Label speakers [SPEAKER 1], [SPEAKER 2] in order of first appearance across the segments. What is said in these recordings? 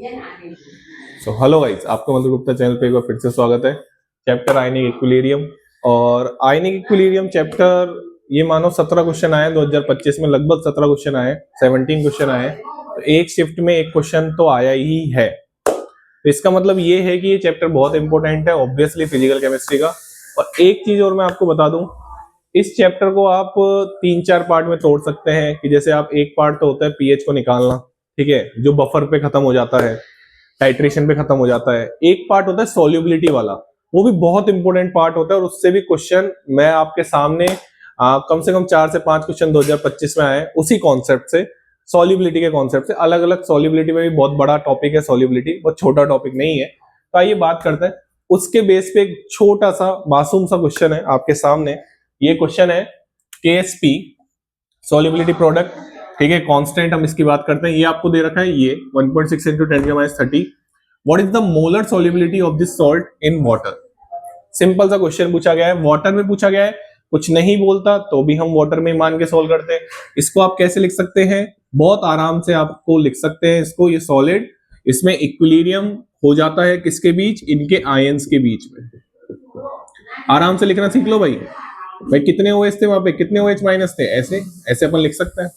[SPEAKER 1] Hello guys, आपका मंत्र Gupta channel पे एक बार फिर से स्वागत है। चैप्टर आयनिक इक्विलिब्रियम, और आयनिक इक्विलिब्रियम चैप्टर ये मानो 17 क्वेश्चन आए 2025 में, लगभग 17 क्वेश्चन आए, 17 क्वेश्चन आए, तो एक शिफ्ट में एक क्वेश्चन तो आया ही है। तो इसका मतलब ये है कि ये चैप्टर बहुत इंपॉर्टेंट है ऑब्वियसली फिजिकल केमिस्ट्री का। और एक चीज और मैं आपको बता दूं, इस चैप्टर को आप 3-4 पार्ट में तोड़ सकते हैं। कि जैसे आप एक पार्ट तो होता है पीएच को निकालना, ठीक है, जो बफर पे खत्म हो जाता है, टाइट्रेशन पे खत्म हो जाता है। एक पार्ट होता है सॉल्युबिलिटी वाला, वो भी बहुत इंपॉर्टेंट पार्ट होता है, और उससे भी क्वेश्चन मैं आपके सामने कम से कम 4 से 5 क्वेश्चन 2025 में आए उसी कॉन्सेप्ट से, सॉल्युबिलिटी के कॉन्सेप्ट से। अलग अलग सॉल्युबिलिटी में भी बहुत बड़ा टॉपिक है, सॉल्युबिलिटी बहुत छोटा टॉपिक नहीं है। तो आइए बात करते हैं उसके बेस पे। एक छोटा सा मासूम सा क्वेश्चन है आपके सामने। ये क्वेश्चन है केएसपी सॉल्युबिलिटी प्रोडक्ट, ठीक है, कांस्टेंट हम इसकी बात करते हैं। ये आपको दे रखा है, ये 1.6 × 10⁻30। What is the molar solubility of this salt in water. Simple सा क्वेश्चन पूछा गया है, वाटर में पूछा गया है, कुछ नहीं बोलता तो भी हम वाटर में मान के सोल्व करते हैं। इसको आप कैसे लिख सकते हैं, बहुत आराम से आपको लिख सकते हैं इसको। ये सॉलिड, इसमें इक्विलिब्रियम हो जाता है किसके बीच, इनके आयंस के बीच में। आराम से लिखना सीख लो भाई। भाई कितने OH थे वहां पे, कितने OH माइनस थे, ऐसे ऐसे अपन लिख सकते हैं।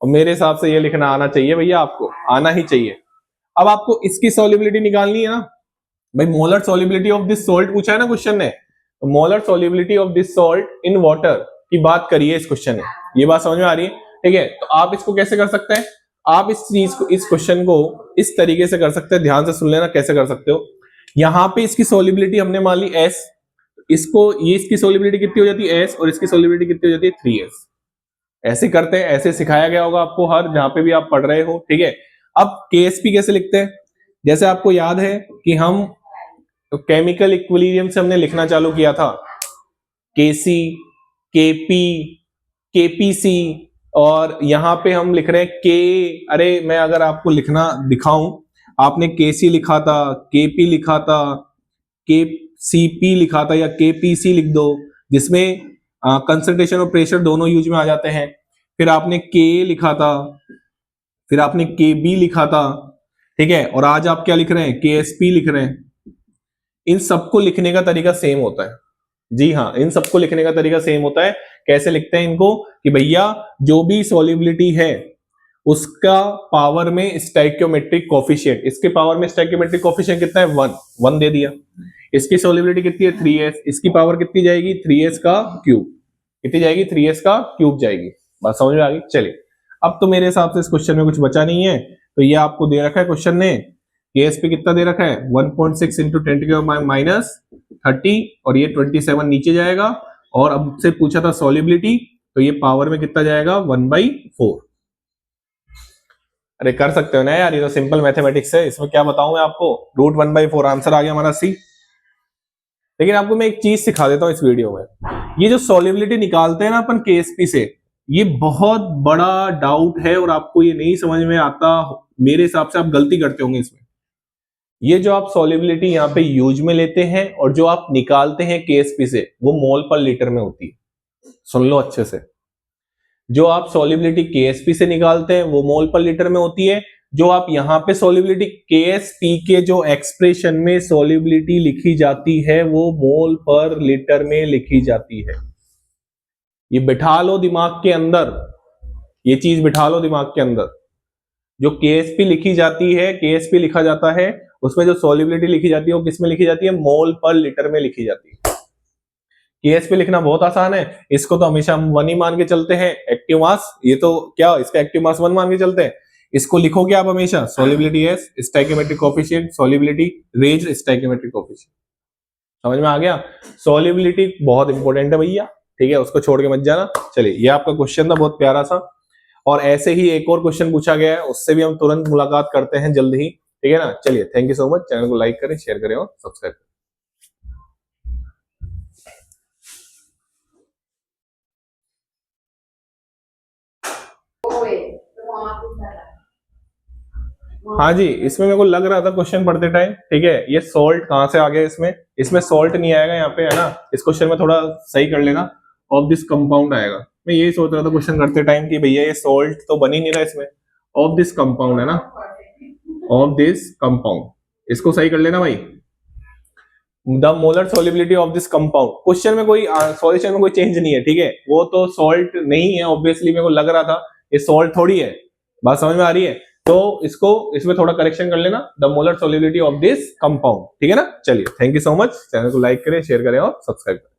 [SPEAKER 1] और मेरे हिसाब से ये लिखना आना चाहिए भैया, आपको आना ही चाहिए। अब आपको इसकी सॉल्युबिलिटी निकालनी है ना भाई। Molar solubility of this salt पूछा है ना क्वेश्चन ने, तो molar solubility of this salt in water की बात करिए इस क्वेश्चन ने। ये बात समझ में आ रही है, ठीक है। तो आप इसको कैसे कर सकते हैं, आप इस चीज को, इस क्वेश्चन को इस तरीके से कर सकते हैं। ध्यान से सुन लेना कैसे कर सकते हो। यहां पे इसकी सॉल्युबिलिटी हमने मान ली S, इसको, ये इसकी सॉल्युबिलिटी कितनी हो जाती है S, और इसकी सॉल्युबिलिटी कितनी हो जाती है 3S। ऐसे करते हैं, ऐसे सिखाया गया होगा आपको हर जहां पे भी आप पढ़ रहे हो, ठीक है। अब KSP कैसे लिखते हैं, जैसे आपको याद है कि हम केमिकल इक्विलिब्रियम से हमने लिखना चालू किया था, KC, KP, KPC, और यहां पे हम लिख रहे हैं K। अरे मैं अगर आपको लिखना दिखाऊं, आपने KC लिखा था, KP लिखा था, KCP लिखा था, या KPC लिख दो, जिसमें कंसंट्रेशन और प्रेशर दोनों यूज में आ जाते हैं। फिर आपने K लिखा था, फिर आपने KB लिखा था, ठीक है, और आज आप क्या लिख रहे हैं, KSP लिख रहे हैं। इन सबको लिखने का तरीका सेम होता है। जी हाँ, इन सबको लिखने का तरीका सेम होता है। कैसे लिखते हैं इनको, कि भैया जो भी सॉल्युबिलिटी है उसका पावर में स्टोइकियोमेट्रिक कोफिशिएंट, इसके पावर में स्टोइकियोमेट्रिक कोफिशिएंट कितना है, 1 दे दिया। इसकी सॉल्युबिलिटी कितनी है, 3S, इसकी पावर कितनी जाएगी, 3S का क्यूब। कितनी जाएगी, 3S का क्यूब जाएगी। बात समझ में आ गई। चलिए, अब तो मेरे हिसाब से इस क्वेश्चन में कुछ बचा नहीं है। तो ये आपको दे रखा है क्वेश्चन ने, KSP कितना दे रखा है, 1.6 × 10⁻30, और ये 27 नीचे जाएगा। और अब से पूछा था सॉल्युबिलिटी, तो ये पावर में कितना जाएगा, 1/4। अरे कर सकते हो ना यार, ये तो सिंपल मैथमेटिक्स है, इसमें क्या बताऊं मैं आपको। √1/4 आंसर आ गया हमारा C। लेकिन आपको मैं एक चीज सिखा देता हूं इस वीडियो में। ये जो सॉल्युबिलिटी निकालते हैं ना अपन KSP से, ये बहुत बड़ा डाउट है, और आपको ये नहीं समझ में आता, मेरे हिसाब से आप गलती करते होंगे इसमें। ये जो आप सॉल्युबिलिटी यहाँ पे यूज में लेते हैं और जो आप निकालते हैं KSP से, वो मोल पर लीटर में होती है। सुन लो अच्छे से, जो आप सॉल्युबिलिटी KSP से निकालते हैं वो मोल पर लीटर में होती है। जो आप यहाँ पे सॉल्युबिलिटी KSP के जो एक्सप्रेशन में सॉल्युबिलिटी लिखी जाती है वो मोल पर लीटर में लिखी जाती है। ये बिठा लो दिमाग के अंदर, ये चीज बिठा लो दिमाग के अंदर। जो KSP लिखी जाती है, KSP लिखा जाता है, उसमें जो सॉल्युबिलिटी लिखी जाती है वो किस में लिखी जाती है, मोल पर लीटर में लिखी जाती है। KSP लिखना बहुत आसान है, इसको तो हमेशा हम 1 ही मान के चलते हैं। एक्टिव मास, ये तो क्या, इसका एक्टिव मास 1 मान के चलते हैं। इसको लिखोगे आप हमेशा solubility S, stoichiometric coefficient, solubility range, stoichiometric coefficient. समझ में आ गया। सॉल्युबिलिटी बहुत इंपॉर्टेंट है भैया, ठीक है, उसको छोड़ के मत जाना। चलिए, ये आपका क्वेश्चन था बहुत प्यारा सा, और ऐसे ही एक और क्वेश्चन पूछा गया है, उससे भी हम तुरंत मुलाकात करते हैं जल्द ही, ठीक है ना। चलिए, thank you so much. Channel को लाइक करें, शेयर करें और सब्सक्राइब करें। हाँ जी, इसमें मेरे को लग रहा था क्वेश्चन पढ़ते टाइम, ठीक है, ये सॉल्ट कहां से आ गया, इसमें सॉल्ट नहीं आएगा यहाँ पे, है ना। इस क्वेश्चन में थोड़ा सही कर लेना, ऑफ दिस कंपाउंड आएगा। मैं यही सोच रहा था क्वेश्चन करते टाइम कि भैया ये सॉल्ट तो बन ही नहीं रहा इसमें, ऑफ दिस कंपाउंड है ना। ऑफ दिस कंपाउंड, इसको सही कर लेना भाई। The molar solubility of this compound, question में कोई सॉल्यूशन में कोई चेंज नहीं है, ठीक है, वो तो सॉल्ट नहीं है ऑब्वियसली, मेरे को लग रहा था ये सॉल्ट थोड़ी है, बात समझ में आ रही है, तो इसको इसमें थोड़ा करेक्शन कर लेना, the molar solubility of this compound, ठीक है ना। चलिए thank you so much, channel को लाइक करें, शेयर करें और सब्सक्राइब करें।